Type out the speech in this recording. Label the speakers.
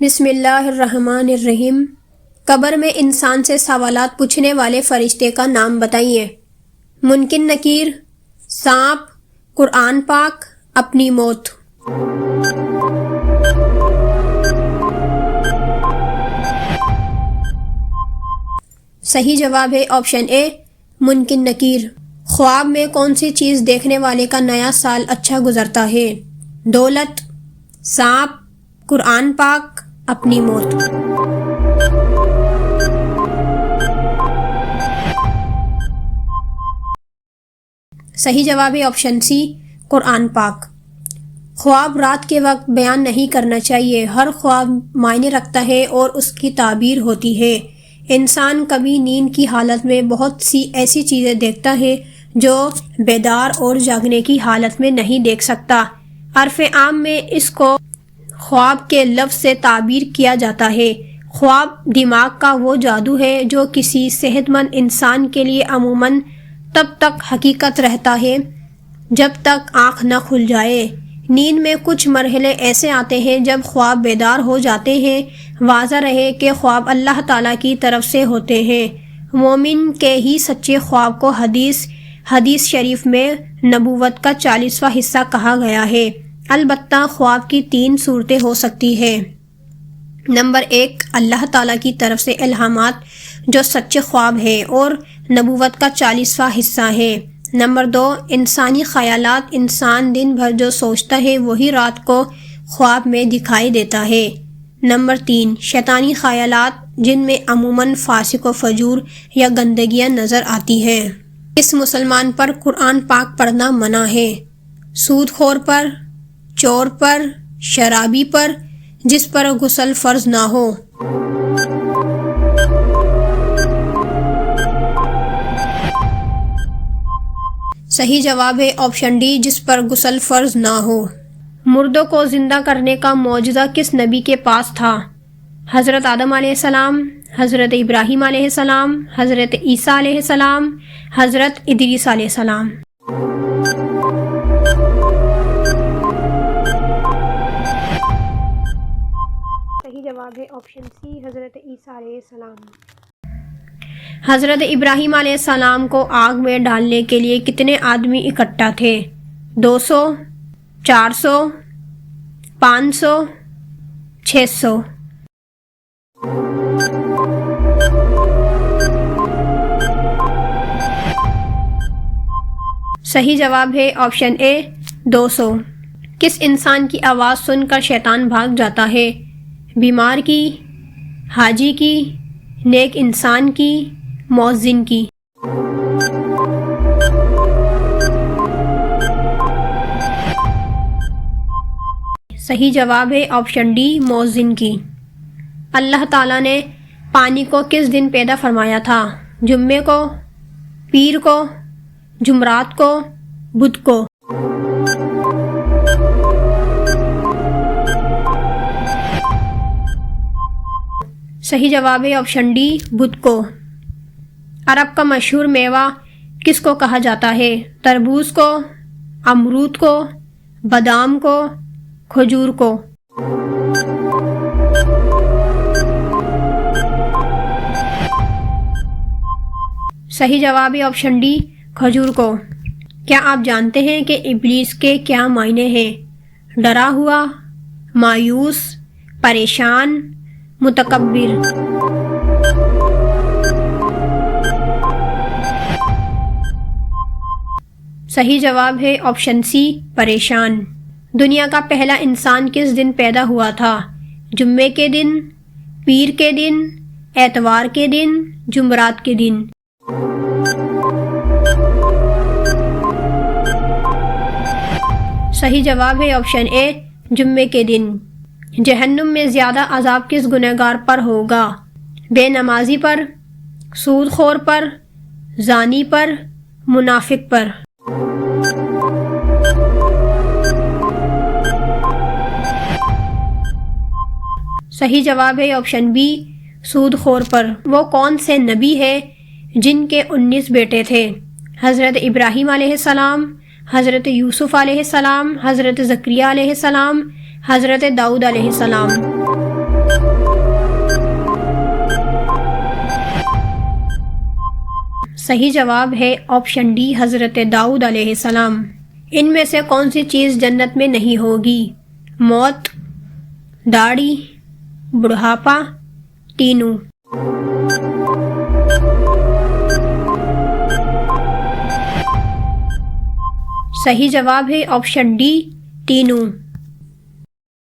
Speaker 1: بسم اللہ الرحمن الرحیم۔ قبر میں انسان سے سوالات پوچھنے والے فرشتے کا نام بتائیے۔ منکر نکیر، سانپ، قرآن پاک، اپنی موت۔ صحیح جواب ہے آپشن اے، منکر نکیر۔ خواب میں کون سی چیز دیکھنے والے کا نیا سال اچھا گزرتا ہے؟ دولت، سانپ، قرآن پاک، اپنی موت۔ صحیح جواب ہے آپشن سی، قرآن پاک۔ خواب رات کے وقت بیان نہیں کرنا چاہیے۔ ہر خواب معنی رکھتا ہے اور اس کی تعبیر ہوتی ہے۔ انسان کبھی نیند کی حالت میں بہت سی ایسی چیزیں دیکھتا ہے جو بیدار اور جاگنے کی حالت میں نہیں دیکھ سکتا۔ عرف عام میں اس کو خواب کے لفظ سے تعبیر کیا جاتا ہے۔ خواب دماغ کا وہ جادو ہے جو کسی صحت مند انسان کے لیے عموماً تب تک حقیقت رہتا ہے جب تک آنکھ نہ کھل جائے۔ نیند میں کچھ مرحلے ایسے آتے ہیں جب خواب بیدار ہو جاتے ہیں۔ واضح رہے کہ خواب اللہ تعالیٰ کی طرف سے ہوتے ہیں۔ مومن کے ہی سچے خواب کو حدیث شریف میں نبوت کا 40واں حصہ کہا گیا ہے۔ البتہ خواب کی 3 صورتیں ہو سکتی ہیں۔ نمبر 1، اللہ تعالیٰ کی طرف سے الہامات جو سچے خواب ہے اور نبوت کا 40واں حصہ ہے۔ نمبر 2، انسانی خیالات، انسان دن بھر جو سوچتا ہے وہی رات کو خواب میں دکھائی دیتا ہے۔ نمبر 3، شیطانی خیالات جن میں عموماً فاسق و فجور یا گندگیاں نظر آتی ہیں۔ اس مسلمان پر قرآن پاک پڑھنا منع ہے؟ سود خور پر، چور پر، شرابی پر، جس پر غسل فرض نہ ہو۔ صحیح جواب ہے آپشن ڈی، جس پر غسل فرض نہ ہو۔ مردوں کو زندہ کرنے کا معجزہ کس نبی کے پاس تھا؟ حضرت آدم علیہ السلام، حضرت ابراہیم علیہ السلام، حضرت عیسیٰ علیہ السلام، حضرت ادریس علیہ السلام۔ صحیح جواب ہے آپشن سی، حضرت عیسیٰ علیہ السلام۔ حضرت ابراہیم علیہ السلام کو آگ میں ڈالنے کے لیے کتنے آدمی اکٹھا تھے؟ 200، 400، 500، 600۔ صحیح جواب ہے آپشن اے، 200۔ کس انسان کی آواز سن کر شیطان بھاگ جاتا ہے؟ بیمار کی، حاجی کی، نیک انسان کی، مؤذن کی۔ صحیح جواب ہے آپشن ڈی، مؤذن کی۔ اللہ تعالیٰ نے پانی کو کس دن پیدا فرمایا تھا؟ جمعے کو، پیر کو، جمعرات کو، بدھ کو۔ صحیح جواب ہے آپشن ڈی، بدھ کو۔ عرب کا مشہور میوہ کس کو کہا جاتا ہے؟ تربوز کو، امرود کو، بادام کو، کھجور کو۔ صحیح جواب ہے آپشن ڈی، کھجور کو۔ کیا آپ جانتے ہیں کہ ابلیس کے کیا معنی ہیں؟ ڈرا ہوا، مایوس، پریشان، متکبر۔ صحیح جواب ہے آپشن سی، پریشان۔ دنیا کا پہلا انسان کس دن پیدا ہوا تھا؟ جمعے کے دن، پیر کے دن، اتوار کے دن، جمعرات کے دن۔ صحیح جواب ہے آپشن اے، جمعے کے دن۔ جہنم میں زیادہ عذاب کس گنہگار پر ہوگا؟ بے نمازی پر، سود خور پر، زانی پر، منافق پر۔ صحیح جواب ہے آپشن بی، سود خور پر۔ وہ کون سے نبی ہے جن کے 19 بیٹے تھے؟ حضرت ابراہیم علیہ السلام، حضرت یوسف علیہ السلام، حضرت زکریا علیہ السلام، حضرت داؤد علیہ السلام۔ صحیح جواب ہے آپشن ڈی حضرت داؤد علیہ السلام۔ ان میں سے کون سی چیز جنت میں نہیں ہوگی؟ موت، داڑھی، بڑھاپا، تینوں۔ صحیح جواب ہے آپشن ڈی تینوں۔